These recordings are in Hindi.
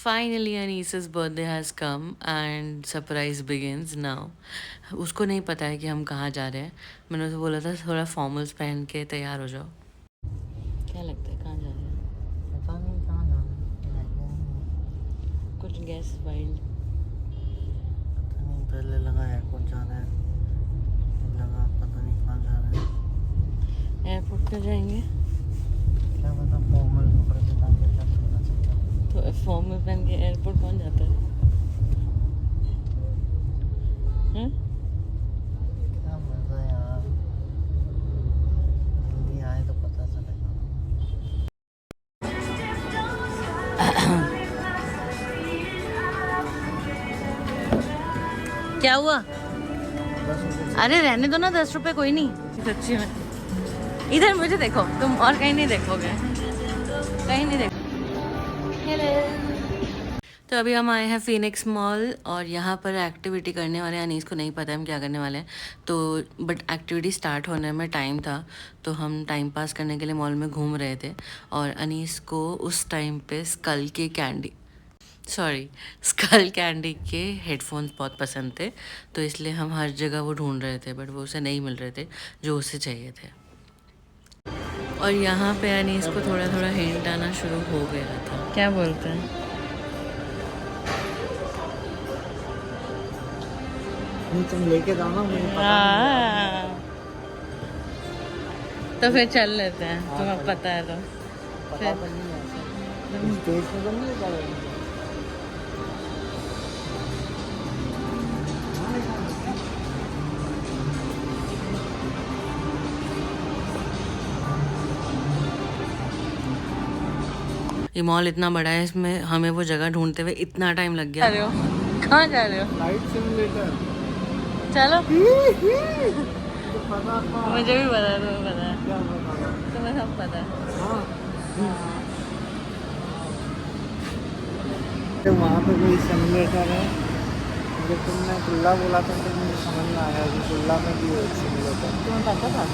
Finally, Anis's birthday has come and surprise begins now. उसको नहीं पता है कि हम कहाँ जा रहे हैं. मैंने उसे बोला था थोड़ा फॉर्मल्स पहन के तैयार हो जाओ. क्या लगता है कहाँ जा रहे हैं? पता नहीं कहाँ जाना है। कुछ गैस वाइल्ड. पता नहीं, पहले लगा एयरपोर्ट जाना है, फिर लगा पता नहीं कहाँ जा रहे हैं। एयरपोर्ट पे जाएंगे क्या पता फॉर्मल कपड़े पहना के क्या पता चलता। तो फॉर्मल पहन के एयरपोर्ट कौन जाता है? हैं? क्या मजा यार, जल्दी आए तो पता चलेगा। क्या हुआ? अरे रहने दो ना, 10 रुपए कोई नहीं. सच्ची में इधर मुझे देखो, तुम और कहीं नहीं देखोगे, कहीं नहीं देखो. तो अभी हम आए हैं फिनिक्स मॉल और यहाँ पर एक्टिविटी करने वाले हैं. अनीस को नहीं पता है हम क्या करने वाले हैं, तो बट एक्टिविटी स्टार्ट होने में टाइम था, तो हम टाइम पास करने के लिए मॉल में घूम रहे थे. और अनीस को उस टाइम पे स्कल कैंडी के हेडफोन्स बहुत पसंद थे, तो इसलिए हम हर जगह वो ढूंढ रहे थे, बट वो उसे नहीं मिल रहे थे जो उसे चाहिए थे. और यहाँ पे अनीस को थोड़ा थोड़ा हिंट आना शुरू हो गया था. क्या बोलते हैं? नहीं तुम लेके जाओ ना, मुझे पता तो फिर चल लेते हैं. तुम्हें पता है तो पता तो नहीं है ऐसा। स्टेज पे तो नहीं लेकर आएंगे। ये मॉल इतना बड़ा है, इसमें हमें वो जगह ढूंढते हुए इतना टाइम लग गया. कहाँ जा रहे हो? Light simulator. चलो. तो पता था। मुझे भी पता है, तुम्हें पता है, क्या पता था? तुम्हें सब पता है. हाँ। तो वहाँ पे कोई सिमुलेटर है, जब तुमने कुल्ला बोला था तो मुझे समझ में आया कि कुल्ला में भी एक सिमुलेटर। तुम्हें पता था?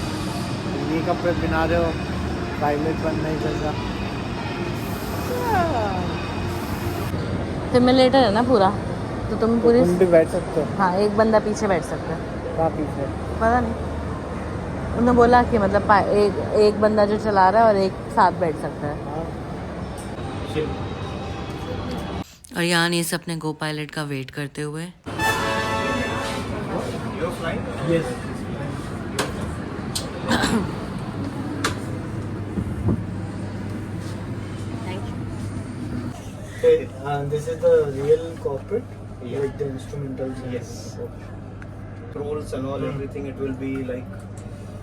ये कपड़े पहना रहे हो, पायलट बनने जैसा। सिमुलेटर है ना पूरा, तो तुम पूरी तुम भी बैठ सकते हो। हाँ, एक बंदा पीछे बैठ सकता है. कहाँ पीछे? पता नहीं, उन्होंने बोला कि मतलब एक बंदा जो चला रहा है और एक साथ बैठ सकता है. हाँ। और यहाँ नहीं सब अपने गो पायलट का वेट करते हुए. Yes. Hey, this is the real cockpit, like the instrumentals. Yes. Okay. Rolls and all, everything, it will be like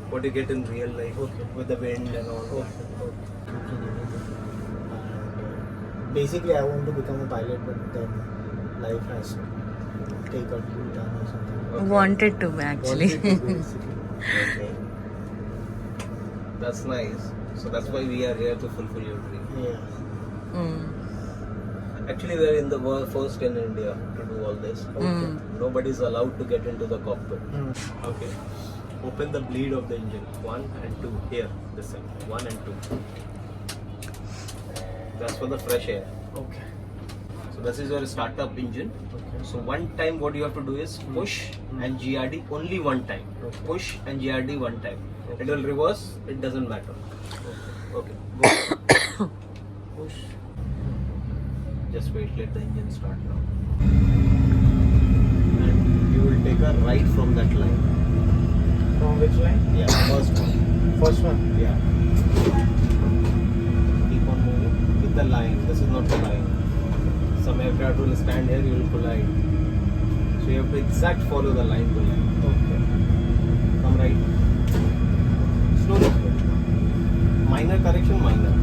what you get in real life, with the wind and all. Basically, I want to become a pilot, but then life has take a U-turn or something. Wanted to actually. Okay. That's nice. So that's why we are here to fulfill your dream. Yeah. Actually, we are in the world first in India to do all this. Okay. Nobody is allowed to get into the cockpit. Okay. Open the bleed of the engine. 1 and 2. Here, this side. 1 and 2. That's for the fresh air. Okay. So this is your startup engine. Okay. So one time what you have to do is push and GRD only one time. Okay. Push and GRD one time. Okay. It will reverse. It doesn't matter. Okay. Okay. Go. Push. Just wait. Let the engine start now. And you will take a right from that line. From which line? Yeah, first one. First one. Yeah. Keep on moving with the line. This is not the line. Some aircraft will stand here. You will collide. So you have to exact follow the line to line. Okay. Come right. Slowly. Minor correction, minor.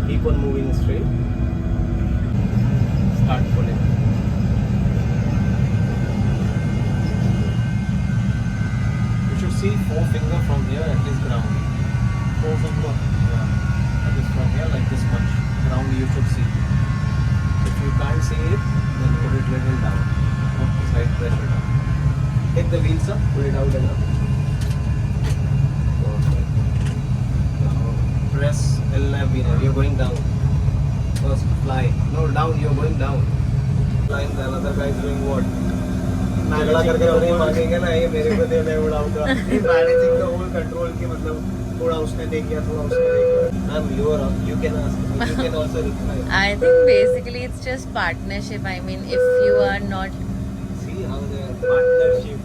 Keep on moving straight. Start pulling. You should see 4 fingers from here, at least ground. 4 finger. Yeah. That is from here, like this much. Ground you should see. If you can't see it, then put it little down. Side pressure down. Take the wheels up, pull it out enough. Perfect. Now press L9 wheeler. You're going down. First fly. No, down. You're going down. Flying. The another guy is doing what? झगड़ा करके तो नहीं मांगेंगे ना, ये मेरे को दे मैं उड़ाऊंगा. Managing the whole control की मतलब थोड़ा उसने दे किया, थोड़ा उसने दे किया. Ma'am, you can ask. You can also reply. I think basically it's just partnership. I mean, if you are not, See how the partnership.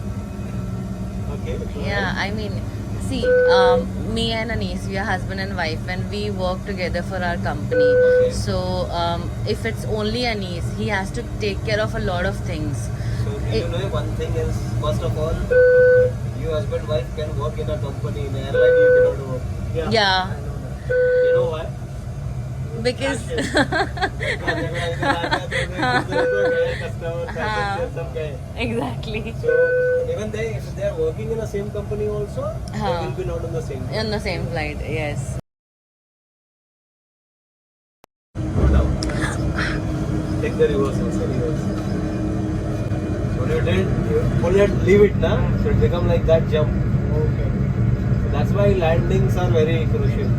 Okay. yeah, I mean, see, me and Anis, we are husband and wife, and we work together for our company. Okay. So, if it's only Anis, he has to take care of a lot of things. So you know one thing is, first of all, you husband wife can work in a company. In airline you cannot work. Yeah, You know why? because exactly So even if they are working in the same company also, they will be not in the same. in the same flight. Yes. Go down. Take the reverse also. Reverse. So when you did, you pull it, leave it, na? So it become like that jump. Okay. That's why landings are very crucial.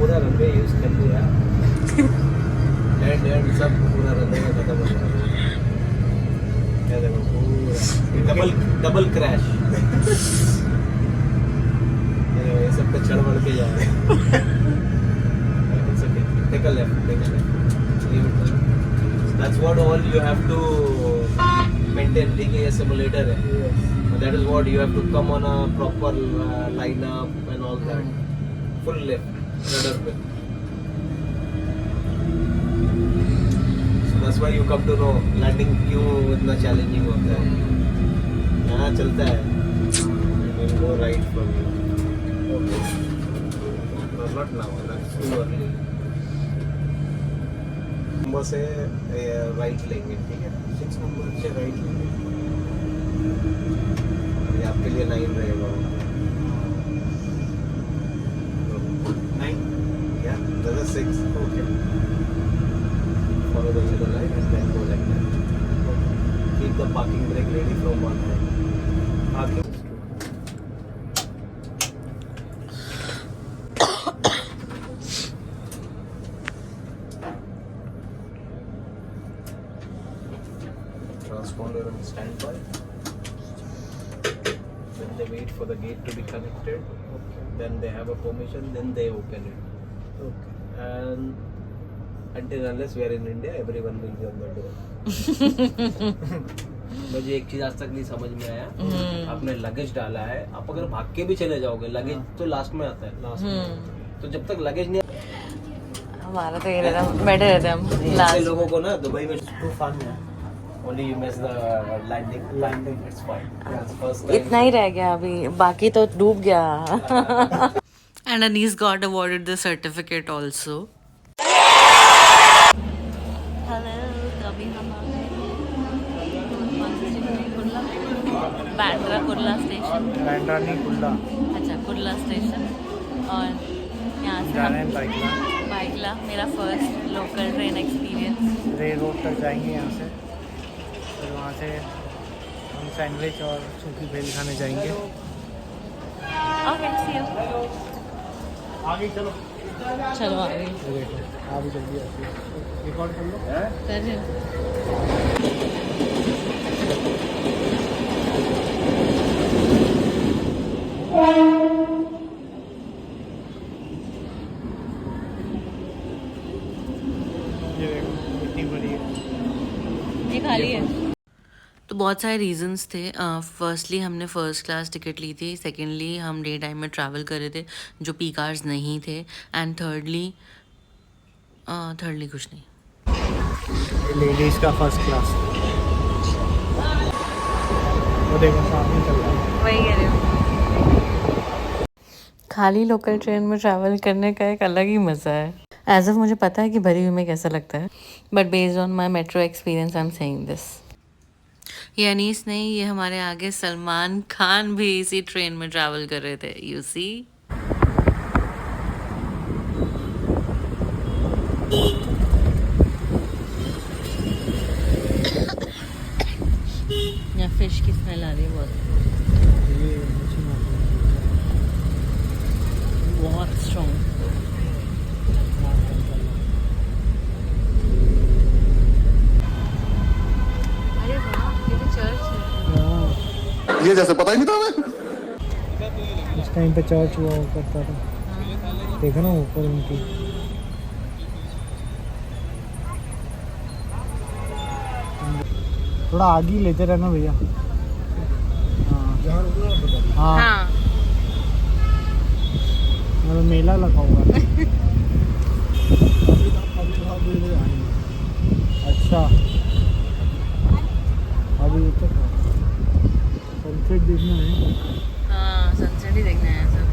पूरा रनवे यूज कर लिया. एंड सब पूरा रनवे में खत्म हो गया. क्या देखो पूरा डबल क्रैश. ये सब पे चढ़ बढ़ के जा रहे हैं. It's okay. Take a left. Leave it. That's what all you have to maintain. ठीक है, ये simulator है. That is what you have to come on a proper lineup and all that. Full left. Rudder पे. So that's why you come to know landing क्यों इतना challenging होता है. यहाँ चलता है. We'll go right from here. Okay. No, not now. That's too early. Number से राइट लेंगे, ठीक है. 6 नंबर से राइट लेंगे. ये आपके लिए 9 रहेगा. 9? Yeah, that is 6. Okay. Follow the middle line and then go like that. Okay. Keep the parking brake ready from one hand. Parking. Transponder on standby. When they wait for the gate to be connected, then they have a permission, then they open it. Okay. And until unless we are in India, everyone will be on the door. मुझे एक चीज आज तक नहीं समझ में आया. आपने लगेज डाला है, आप अगर भाग के भी चले जाओगे, लगेज तो लास्ट में आता है. लास्ट में. तो जब तक लगेज नहीं, हमारा तो ये रहता है, बैठे रहते हम ऐसे लास्ट. लोगों को ना दुबई में too fun है. Only you miss the landing. It's fine. It's first time. इतना ही रह गया अभी, बाकी तो डूब गया. And Anis got awarded the certificate also. Hello, तो अभी हम आ गए बांद्रा कुर्ला स्टेशन. बैंड्रा नहीं, कुल्ला. अच्छा, कुर्ला स्टेशन. और यहाँ से जा रहे हम हैं बाइकला. मेरा first local train experience. Rail road तक जाएंगे यहाँ से. फिर वहाँ से हम सैंडविच और सूखी भेल खाने जाएंगे. Okay, see you. आगे चलो. चलो आगे. ये देखो, आप भी जल्दी आती है. रिकॉर्ड कर लो. कर रही हूँ. ये देखो इतनी बड़ी है. ये खाली है. तो बहुत सारे रीजंस थे. फर्स्टली हमने फर्स्ट क्लास टिकट ली थी. सेकेंडली हम डे टाइम में ट्रैवल कर रहे थे जो पीक आवर्स नहीं थे. एंड थर्डली कुछ नहीं. ये लेडीज का फर्स्ट क्लास. वो देखो सामने चल रहा है. वही कह रही हूँ. खाली लोकल ट्रेन में ट्रैवल करने का एक अलग ही मज़ा है. एज ऑफ मुझे पता है कि भरी हुई में कैसा लगता है, but based on my metro experience I am saying this. ये अनीस नहीं, ये हमारे आगे सलमान खान भी इसी ट्रेन में ट्रैवल कर रहे थे. You see. या फिश की स्मेल आ रही है बहुत. ये बहुत स्ट्रॉन्ग. गया जैसे पता ही नहीं था हमें। इस टाइम पे चर्च हुआ करता था, देखो ना ऊपर उनकी। थोड़ा आगे ही लेते रहना भैया। हाँ हाँ, मतलब मेला लगा हुआ है। अच्छा, अभी तक सनसेट देखना है। हाँ, सनसेट ही देखना है सब।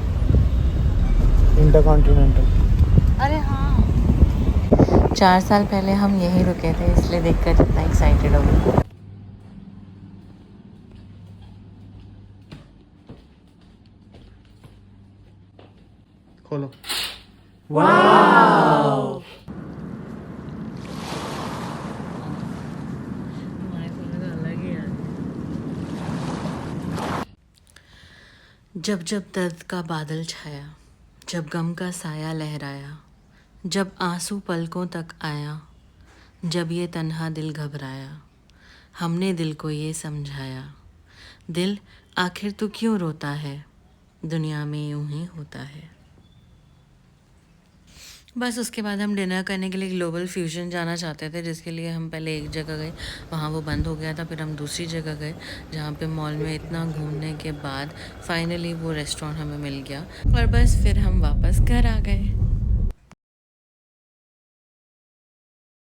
इंटरकॉन्टिनेंटल। अरे हाँ, 4 साल पहले हम यहीं रुके थे, इसलिए देखकर इतना एक्साइटेड हो गए। खोलो। जब जब दर्द का बादल छाया, जब गम का साया लहराया, जब आंसू पलकों तक आया, जब ये तन्हा दिल घबराया, हमने दिल को ये समझाया, दिल आखिर तू क्यों रोता है, दुनिया में यूं ही होता है। बस उसके बाद हम डिनर करने के लिए ग्लोबल फ्यूजन जाना चाहते थे, जिसके लिए हम पहले एक जगह गए, वहाँ वो बंद हो गया था। फिर हम दूसरी जगह गए, जहाँ पे मॉल में इतना घूमने के बाद फाइनली वो रेस्टोरेंट हमें मिल गया, और बस फिर हम वापस घर आ गए।